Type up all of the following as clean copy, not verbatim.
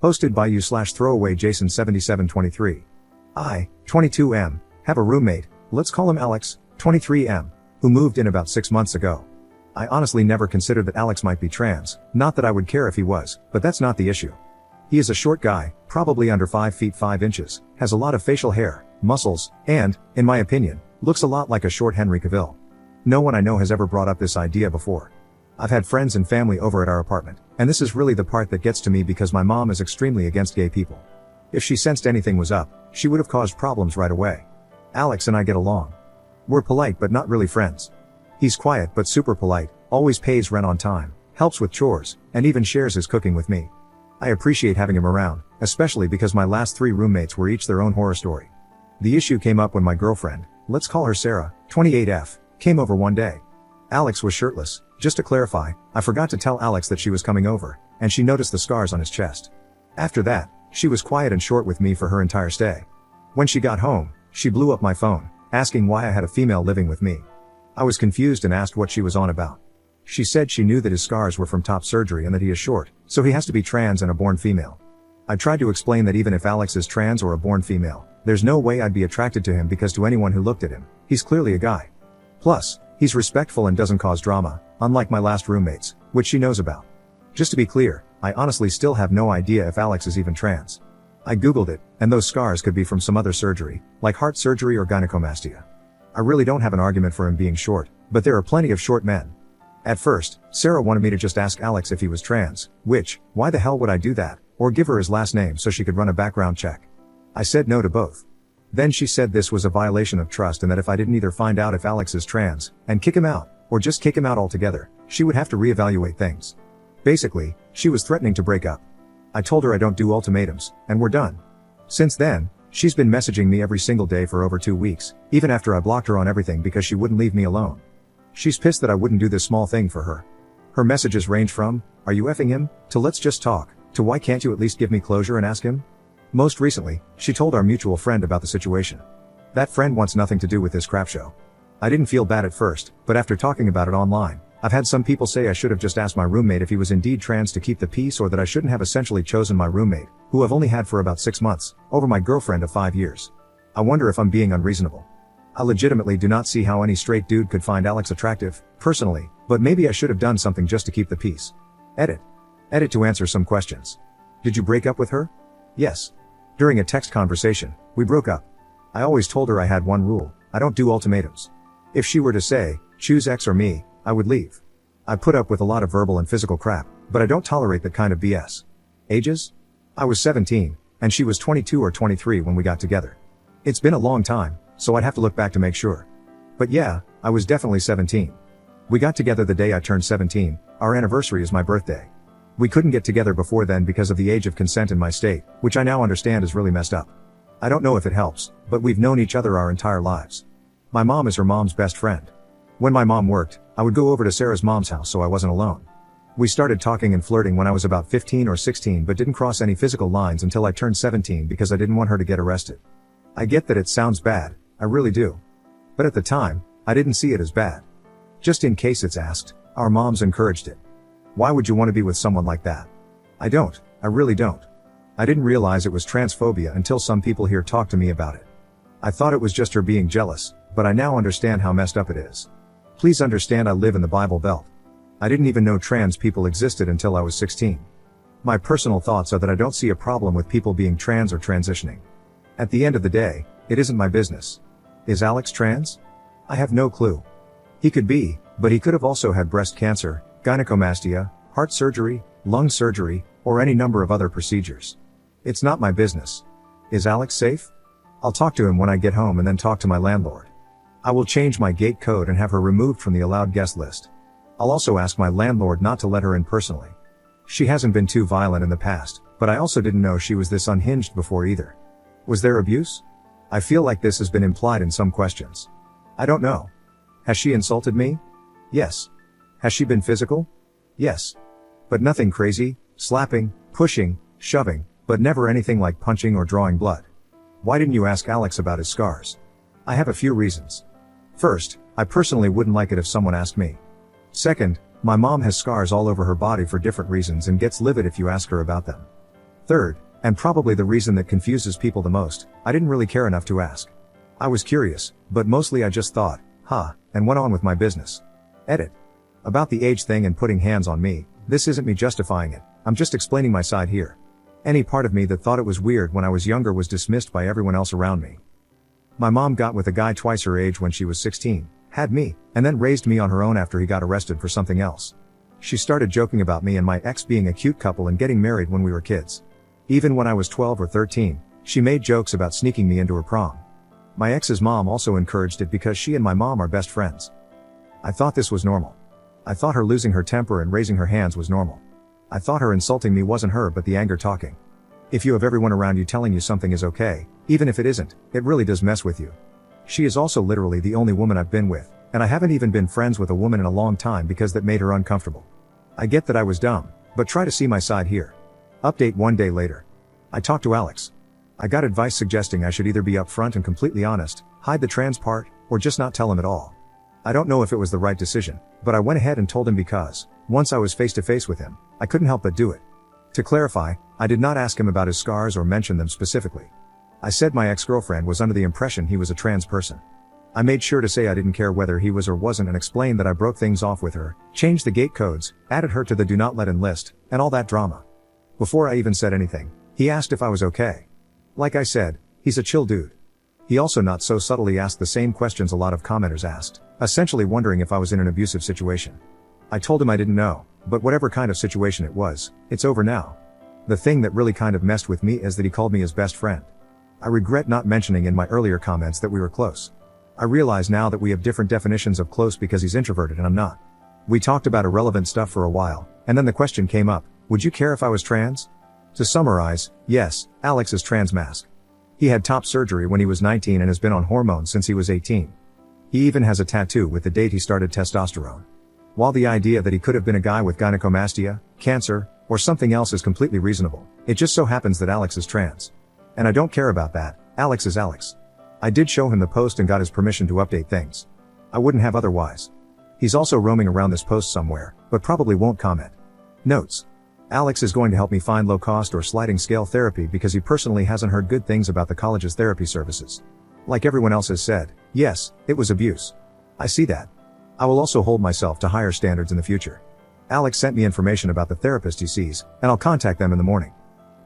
Hosted by you/throwaway Jason 7723. I, 22M, have a roommate, let's call him Alex, 23M, who moved in about 6 months ago. I honestly never considered that Alex might be trans, not that I would care if he was, but that's not the issue. He is a short guy, probably under 5 feet 5 inches, has a lot of facial hair, muscles, and, in my opinion, looks a lot like a short Henry Cavill. No one I know has ever brought up this idea before. I've had friends and family over at our apartment, and this is really the part that gets to me because my mom is extremely against gay people. If she sensed anything was up, she would have caused problems right away. Alex and I get along. We're polite but not really friends. He's quiet but super polite, always pays rent on time, helps with chores, and even shares his cooking with me. I appreciate having him around, especially because my last 3 roommates were each their own horror story. The issue came up when my girlfriend, let's call her Sarah, 28F, came over one day. Alex was shirtless. Just to clarify, I forgot to tell Alex that she was coming over, and she noticed the scars on his chest. After that, she was quiet and short with me for her entire stay. When she got home, she blew up my phone, asking why I had a female living with me. I was confused and asked what she was on about. She said she knew that his scars were from top surgery and that he is short, so he has to be trans and a born female. I tried to explain that even if Alex is trans or a born female, there's no way I'd be attracted to him because to anyone who looked at him, he's clearly a guy. Plus, he's respectful and doesn't cause drama, unlike my last roommates, which she knows about. Just to be clear, I honestly still have no idea if Alex is even trans. I googled it, and those scars could be from some other surgery, like heart surgery or gynecomastia. I really don't have an argument for him being short, but there are plenty of short men. At first, Sarah wanted me to just ask Alex if he was trans, which, why the hell would I do that, or give her his last name so she could run a background check? I said no to both. Then she said this was a violation of trust and that if I didn't either find out if Alex is trans, and kick him out, or just kick him out altogether, she would have to reevaluate things. Basically, she was threatening to break up. I told her I don't do ultimatums, and we're done. Since then, she's been messaging me every single day for over 2 weeks, even after I blocked her on everything because she wouldn't leave me alone. She's pissed that I wouldn't do this small thing for her. Her messages range from, "Are you effing him?" to "Let's just talk," to "Why can't you at least give me closure and ask him?" Most recently, she told our mutual friend about the situation. That friend wants nothing to do with this crap show. I didn't feel bad at first, but after talking about it online, I've had some people say I should have just asked my roommate if he was indeed trans to keep the peace, or that I shouldn't have essentially chosen my roommate, who I've only had for about 6 months, over my girlfriend of 5 years. I wonder if I'm being unreasonable. I legitimately do not see how any straight dude could find Alex attractive, personally, but maybe I should have done something just to keep the peace. Edit to answer some questions. Did you break up with her? Yes. During a text conversation, we broke up. I always told her I had one rule: I don't do ultimatums. If she were to say, choose X or me, I would leave. I put up with a lot of verbal and physical crap, but I don't tolerate that kind of BS. Ages? I was 17, and she was 22 or 23 when we got together. It's been a long time, so I'd have to look back to make sure. But yeah, I was definitely 17. We got together the day I turned 17, our anniversary is my birthday. We couldn't get together before then because of the age of consent in my state, which I now understand is really messed up. I don't know if it helps, but we've known each other our entire lives. My mom is her mom's best friend. When my mom worked, I would go over to Sarah's mom's house so I wasn't alone. We started talking and flirting when I was about 15 or 16 but didn't cross any physical lines until I turned 17 because I didn't want her to get arrested. I get that it sounds bad, I really do. But at the time, I didn't see it as bad. Just in case it's asked, our moms encouraged it. Why would you want to be with someone like that? I don't, I really don't. I didn't realize it was transphobia until some people here talked to me about it. I thought it was just her being jealous, but I now understand how messed up it is. Please understand I live in the Bible Belt. I didn't even know trans people existed until I was 16. My personal thoughts are that I don't see a problem with people being trans or transitioning. At the end of the day, it isn't my business. Is Alex trans? I have no clue. He could be, but he could have also had breast cancer, gynecomastia, heart surgery, lung surgery, or any number of other procedures. It's not my business. Is Alex safe? I'll talk to him when I get home and then talk to my landlord. I will change my gate code and have her removed from the allowed guest list. I'll also ask my landlord not to let her in personally. She hasn't been too violent in the past, but I also didn't know she was this unhinged before either. Was there abuse? I feel like this has been implied in some questions. I don't know. Has she insulted me? Yes. Has she been physical? Yes. But nothing crazy, slapping, pushing, shoving, but never anything like punching or drawing blood. Why didn't you ask Alex about his scars? I have a few reasons. First, I personally wouldn't like it if someone asked me. Second, my mom has scars all over her body for different reasons and gets livid if you ask her about them. Third, and probably the reason that confuses people the most, I didn't really care enough to ask. I was curious, but mostly I just thought, and went on with my business. Edit. About the age thing and putting hands on me, this isn't me justifying it, I'm just explaining my side here. Any part of me that thought it was weird when I was younger was dismissed by everyone else around me. My mom got with a guy twice her age when she was 16, had me, and then raised me on her own after he got arrested for something else. She started joking about me and my ex being a cute couple and getting married when we were kids. Even when I was 12 or 13, she made jokes about sneaking me into her prom. My ex's mom also encouraged it because she and my mom are best friends. I thought this was normal. I thought her losing her temper and raising her hands was normal. I thought her insulting me wasn't her but the anger talking. If you have everyone around you telling you something is okay, even if it isn't, it really does mess with you. She is also literally the only woman I've been with, and I haven't even been friends with a woman in a long time because that made her uncomfortable. I get that I was dumb, but try to see my side here. Update 1 day later. I talked to Alex. I got advice suggesting I should either be upfront and completely honest, hide the trans part, or just not tell him at all. I don't know if it was the right decision, but I went ahead and told him because, once I was face to face with him, I couldn't help but do it. To clarify, I did not ask him about his scars or mention them specifically. I said my ex-girlfriend was under the impression he was a trans person. I made sure to say I didn't care whether he was or wasn't and explained that I broke things off with her, changed the gate codes, added her to the do not let in list, and all that drama. Before I even said anything, he asked if I was okay. Like I said, he's a chill dude. He also not so subtly asked the same questions a lot of commenters asked, essentially wondering if I was in an abusive situation. I told him I didn't know, but whatever kind of situation it was, it's over now. The thing that really kind of messed with me is that he called me his best friend. I regret not mentioning in my earlier comments that we were close. I realize now that we have different definitions of close because he's introverted and I'm not. We talked about irrelevant stuff for a while, and then the question came up, would you care if I was trans? To summarize, yes, Alex is trans mask. He had top surgery when he was 19 and has been on hormones since he was 18. He even has a tattoo with the date he started testosterone. While the idea that he could have been a guy with gynecomastia, cancer, or something else is completely reasonable, it just so happens that Alex is trans. And I don't care about that, Alex is Alex. I did show him the post and got his permission to update things. I wouldn't have otherwise. He's also roaming around this post somewhere, but probably won't comment. Notes. Alex is going to help me find low-cost or sliding scale therapy because he personally hasn't heard good things about the college's therapy services. Like everyone else has said, yes, it was abuse. I see that. I will also hold myself to higher standards in the future. Alex sent me information about the therapist he sees, and I'll contact them in the morning.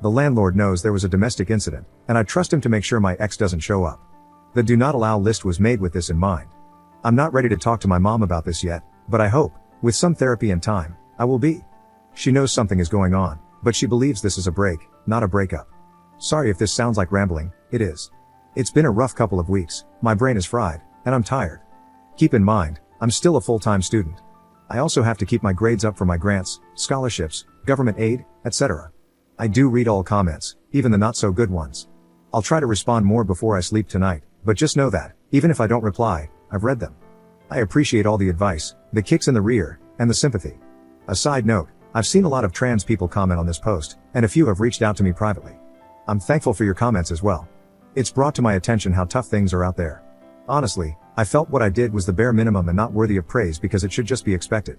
The landlord knows there was a domestic incident, and I trust him to make sure my ex doesn't show up. The do not allow list was made with this in mind. I'm not ready to talk to my mom about this yet, but I hope, with some therapy and time, I will be. She knows something is going on, but she believes this is a break, not a breakup. Sorry if this sounds like rambling, it is. It's been a rough couple of weeks, my brain is fried, and I'm tired. Keep in mind, I'm still a full-time student. I also have to keep my grades up for my grants, scholarships, government aid, etc. I do read all comments, even the not so good ones. I'll try to respond more before I sleep tonight, but just know that, even if I don't reply, I've read them. I appreciate all the advice, the kicks in the rear, and the sympathy. A side note, I've seen a lot of trans people comment on this post, and a few have reached out to me privately. I'm thankful for your comments as well. It's brought to my attention how tough things are out there. Honestly, I felt what I did was the bare minimum and not worthy of praise because it should just be expected.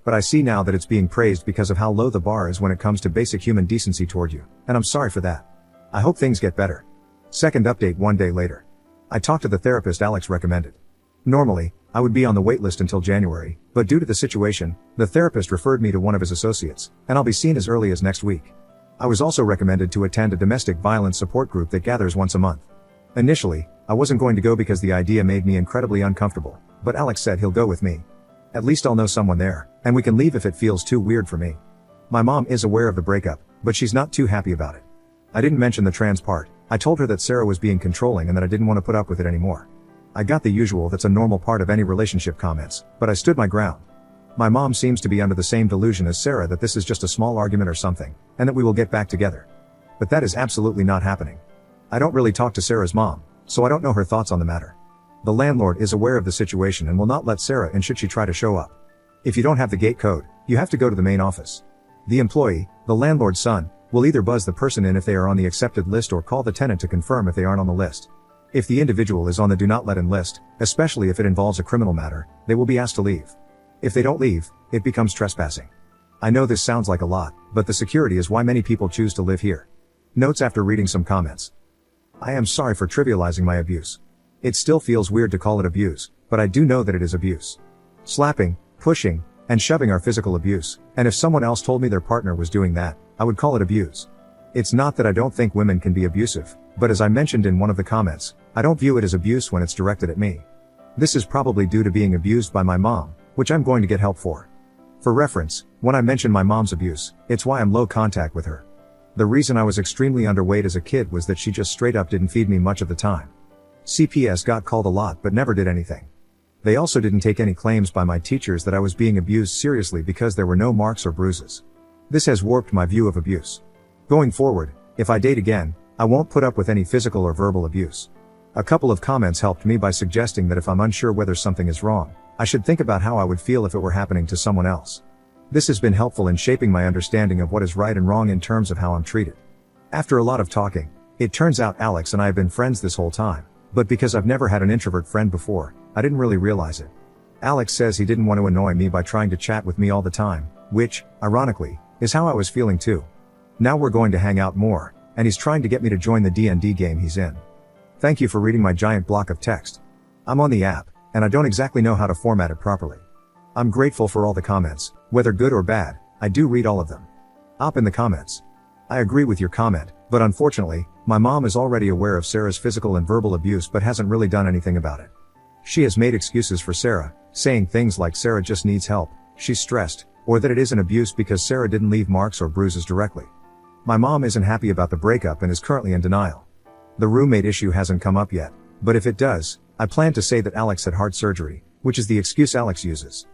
But I see now that it's being praised because of how low the bar is when it comes to basic human decency toward you, and I'm sorry for that. I hope things get better. Second update 1 day later. I talked to the therapist Alex recommended. Normally, I would be on the waitlist until January, but due to the situation, the therapist referred me to one of his associates, and I'll be seen as early as next week. I was also recommended to attend a domestic violence support group that gathers once a month. Initially, I wasn't going to go because the idea made me incredibly uncomfortable, but Alex said he'll go with me. At least I'll know someone there, and we can leave if it feels too weird for me. My mom is aware of the breakup, but she's not too happy about it. I didn't mention the trans part. I told her that Sarah was being controlling and that I didn't want to put up with it anymore. I got the usual that's a normal part of any relationship comments, but I stood my ground. My mom seems to be under the same delusion as Sarah that this is just a small argument or something, and that we will get back together. But that is absolutely not happening. I don't really talk to Sarah's mom, so I don't know her thoughts on the matter. The landlord is aware of the situation and will not let Sarah in should she try to show up. If you don't have the gate code, you have to go to the main office. The employee, the landlord's son, will either buzz the person in if they are on the accepted list or call the tenant to confirm if they aren't on the list. If the individual is on the do not let in list, especially if it involves a criminal matter, they will be asked to leave. If they don't leave, it becomes trespassing. I know this sounds like a lot, but the security is why many people choose to live here. Notes after reading some comments. I am sorry for trivializing my abuse. It still feels weird to call it abuse, but I do know that it is abuse. Slapping, pushing, and shoving are physical abuse, and if someone else told me their partner was doing that, I would call it abuse. It's not that I don't think women can be abusive, but as I mentioned in one of the comments, I don't view it as abuse when it's directed at me. This is probably due to being abused by my mom, which I'm going to get help for. For reference, when I mention my mom's abuse, it's why I'm low contact with her. The reason I was extremely underweight as a kid was that she just straight up didn't feed me much of the time. CPS got called a lot but never did anything. They also didn't take any claims by my teachers that I was being abused seriously because there were no marks or bruises. This has warped my view of abuse. Going forward, if I date again, I won't put up with any physical or verbal abuse. A couple of comments helped me by suggesting that if I'm unsure whether something is wrong, I should think about how I would feel if it were happening to someone else. This has been helpful in shaping my understanding of what is right and wrong in terms of how I'm treated. After a lot of talking, it turns out Alex and I have been friends this whole time, but because I've never had an introvert friend before, I didn't really realize it. Alex says he didn't want to annoy me by trying to chat with me all the time, which, ironically, is how I was feeling too. Now we're going to hang out more, and he's trying to get me to join the D&D game he's in. Thank you for reading my giant block of text. I'm on the app, and I don't exactly know how to format it properly. I'm grateful for all the comments, whether good or bad, I do read all of them. Up in the comments. I agree with your comment, but unfortunately, my mom is already aware of Sarah's physical and verbal abuse but hasn't really done anything about it. She has made excuses for Sarah, saying things like Sarah just needs help, she's stressed, or that it is an abuse because Sarah didn't leave marks or bruises directly. My mom isn't happy about the breakup and is currently in denial. The roommate issue hasn't come up yet, but if it does, I plan to say that Alex had heart surgery, which is the excuse Alex uses.